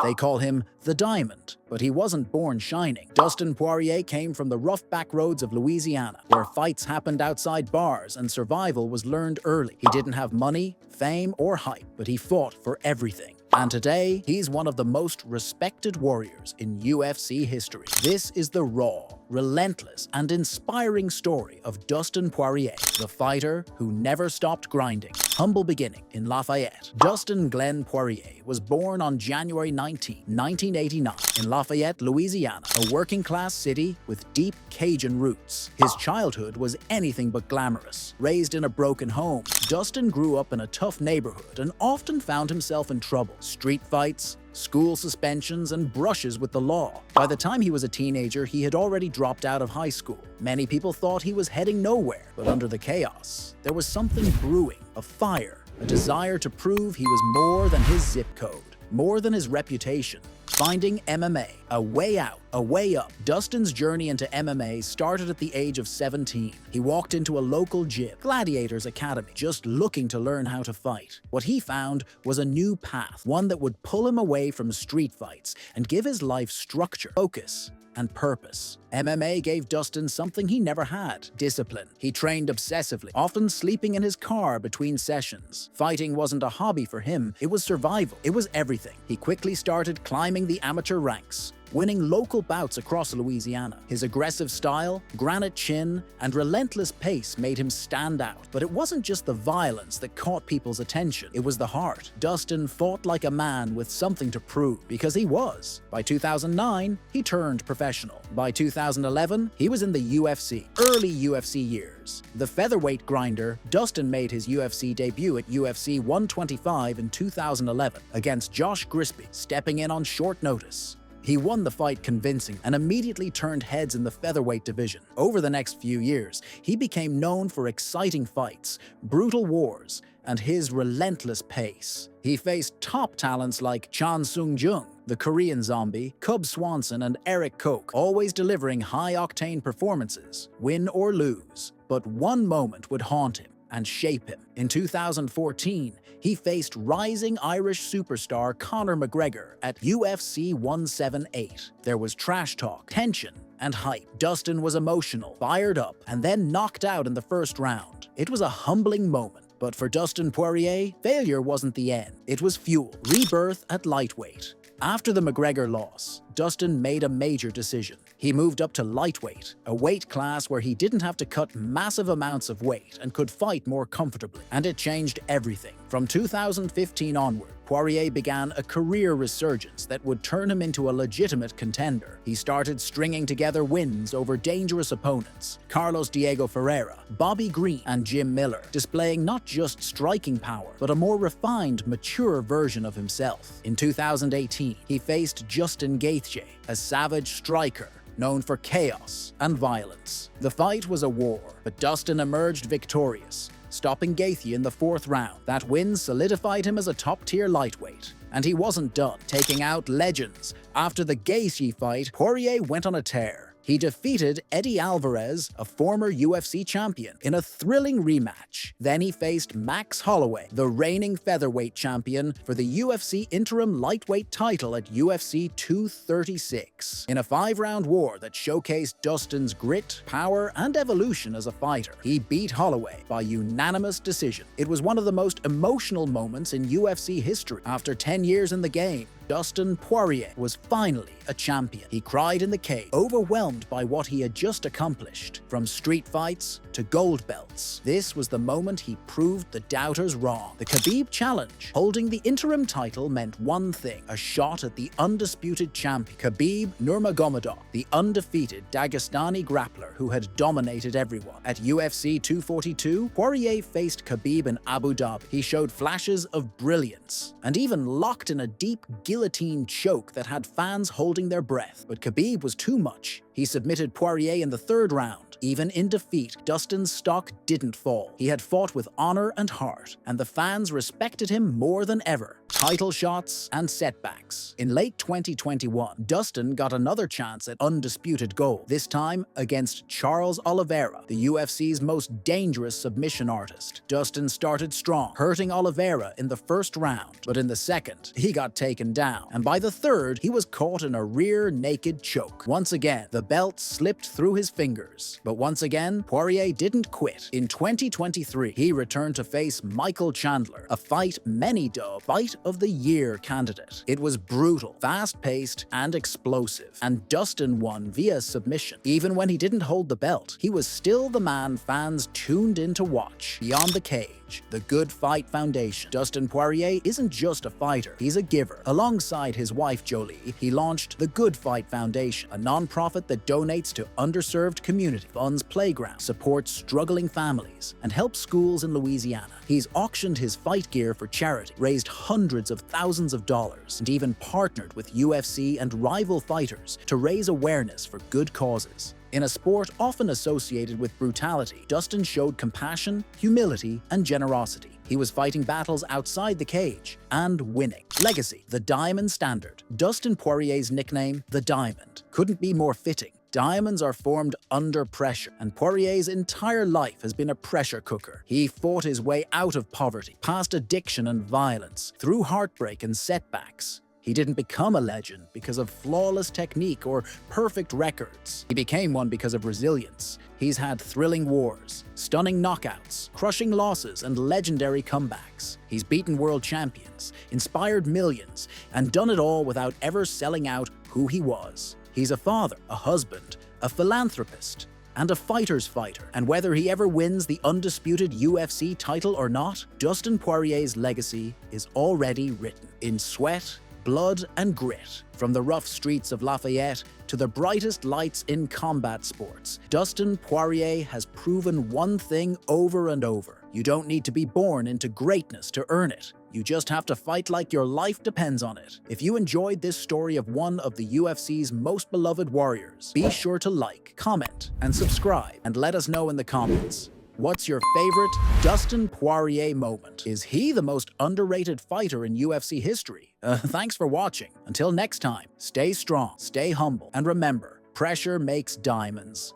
They call him the Diamond, but he wasn't born shining. Dustin Poirier came from the rough back roads of Louisiana, where fights happened outside bars and survival was learned early. He didn't have money, fame, or hype, but he fought for everything. And today, he's one of the most respected warriors in UFC history. This is the raw, relentless, and inspiring story of Dustin Poirier, the fighter who never stopped grinding. Humble beginning in Lafayette. Dustin Glenn Poirier was born on January 19, 1989, in Lafayette, Louisiana, a working-class city with deep Cajun roots. His childhood was anything but glamorous. Raised in a broken home, Dustin grew up in a tough neighborhood and often found himself in trouble. Street fights, school suspensions, and brushes with the law. By the time he was a teenager, he had already dropped out of high school. Many people thought he was heading nowhere, but under the chaos, there was something brewing, a fire, a desire to prove he was more than his zip code, more than his reputation. Finding MMA, a way out, a way up. Dustin's journey into MMA started at the age of 17. He walked into a local gym, Gladiators Academy, just looking to learn how to fight. What he found was a new path, one that would pull him away from street fights and give his life structure, focus, and purpose. MMA gave Dustin something he never had: discipline. He trained obsessively, often sleeping in his car between sessions. Fighting wasn't a hobby for him, it was survival. It was everything. He quickly started climbing the amateur ranks, winning local bouts across Louisiana. His aggressive style, granite chin, and relentless pace made him stand out. But it wasn't just the violence that caught people's attention, it was the heart. Dustin fought like a man with something to prove, because he was. By 2009, he turned professional. By 2011, he was in the UFC. Early UFC years. The featherweight grinder, Dustin made his UFC debut at UFC 125 in 2011 against Josh Grisby, stepping in on short notice. He won the fight convincingly and immediately turned heads in the featherweight division. Over the next few years, he became known for exciting fights, brutal wars, and his relentless pace. He faced top talents like Chan Sung Jung, the Korean Zombie, Cub Swanson, and Eric Koch, always delivering high-octane performances, win or lose. But one moment would haunt him and shape him. In 2014, he faced rising Irish superstar Conor McGregor at UFC 178. There was trash talk, tension, and hype. Dustin was emotional, fired up, and then knocked out in the first round. It was a humbling moment. But for Dustin Poirier, failure wasn't the end. It was fuel. Rebirth at lightweight. After the McGregor loss, Dustin made a major decision. He moved up to lightweight, a weight class where he didn't have to cut massive amounts of weight and could fight more comfortably. And it changed everything. From 2015 onward, Poirier began a career resurgence that would turn him into a legitimate contender. He started stringing together wins over dangerous opponents: Carlos Diego Ferreira, Bobby Green, and Jim Miller, displaying not just striking power, but a more refined, mature version of himself. In 2018, he faced Justin Gaethje, a savage striker known for chaos and violence. The fight was a war, but Dustin emerged victorious, stopping Gaethje in the fourth round. That win solidified him as a top-tier lightweight. And he wasn't done. Taking out legends. After the Gaethje fight, Poirier went on a tear. He defeated Eddie Alvarez, a former UFC champion, in a thrilling rematch. Then he faced Max Holloway, the reigning featherweight champion, for the UFC interim lightweight title at UFC 236. In a 5-round war that showcased Dustin's grit, power, and evolution as a fighter, he beat Holloway by unanimous decision. It was one of the most emotional moments in UFC history. After 10 years in the game, Dustin Poirier was finally a champion. He cried in the cage, overwhelmed by what he had just accomplished. From street fights to gold belts, this was the moment he proved the doubters wrong. The Khabib challenge. Holding the interim title meant one thing: a shot at the undisputed champion. Khabib Nurmagomedov, the undefeated Dagestani grappler who had dominated everyone. At UFC 242, Poirier faced Khabib in Abu Dhabi. He showed flashes of brilliance and even locked in a deep guillotine choke that had fans holding their breath. But Khabib was too much. He submitted Poirier in the third round. Even in defeat, Dustin's stock didn't fall. He had fought with honor and heart, and the fans respected him more than ever. Title shots and setbacks. In late 2021, Dustin got another chance at undisputed gold, this time against Charles Oliveira, the UFC's most dangerous submission artist. Dustin started strong, hurting Oliveira in the first round, but in the second, he got taken down, and by the third, he was caught in a rear naked choke. Once again, the belt slipped through his fingers, but once again, Poirier didn't quit. In 2023, he returned to face Michael Chandler, a fight many dub Fight of the Year candidate. It was brutal, fast-paced, and explosive, and Dustin won via submission. Even when he didn't hold the belt, he was still the man fans tuned in to watch. Beyond the cage, the Good Fight Foundation. Dustin Poirier isn't just a fighter, he's a giver. Alongside his wife Jolie, he launched the Good Fight Foundation, a non-profit that donates to underserved communities, funds playgrounds, supports struggling families, and helps schools in Louisiana. He's auctioned his fight gear for charity, raised hundreds of thousands of dollars, and even partnered with UFC and rival fighters to raise awareness for good causes. In a sport often associated with brutality, Dustin showed compassion, humility, and generosity. He was fighting battles outside the cage and winning. Legacy: the Diamond Standard. Dustin Poirier's nickname, the Diamond, couldn't be more fitting. Diamonds are formed under pressure, and Poirier's entire life has been a pressure cooker. He fought his way out of poverty, past addiction and violence, through heartbreak and setbacks. He didn't become a legend because of flawless technique or perfect records. He became one because of resilience. He's had thrilling wars, stunning knockouts, crushing losses, and legendary comebacks. He's beaten world champions, inspired millions, and done it all without ever selling out who he was. He's a father, a husband, a philanthropist, and a fighter's fighter. And whether he ever wins the undisputed UFC title or not, Dustin Poirier's legacy is already written in sweat, blood, and grit. From the rough streets of Lafayette to the brightest lights in combat sports, Dustin Poirier has proven one thing over and over: you don't need to be born into greatness to earn it. You just have to fight like your life depends on it. If you enjoyed this story of one of the UFC's most beloved warriors, be sure to like, comment, and subscribe, and let us know in the comments. What's your favorite Dustin Poirier moment? Is he the most underrated fighter in UFC history? Thanks for watching. Until next time, stay strong, stay humble, and remember, pressure makes diamonds.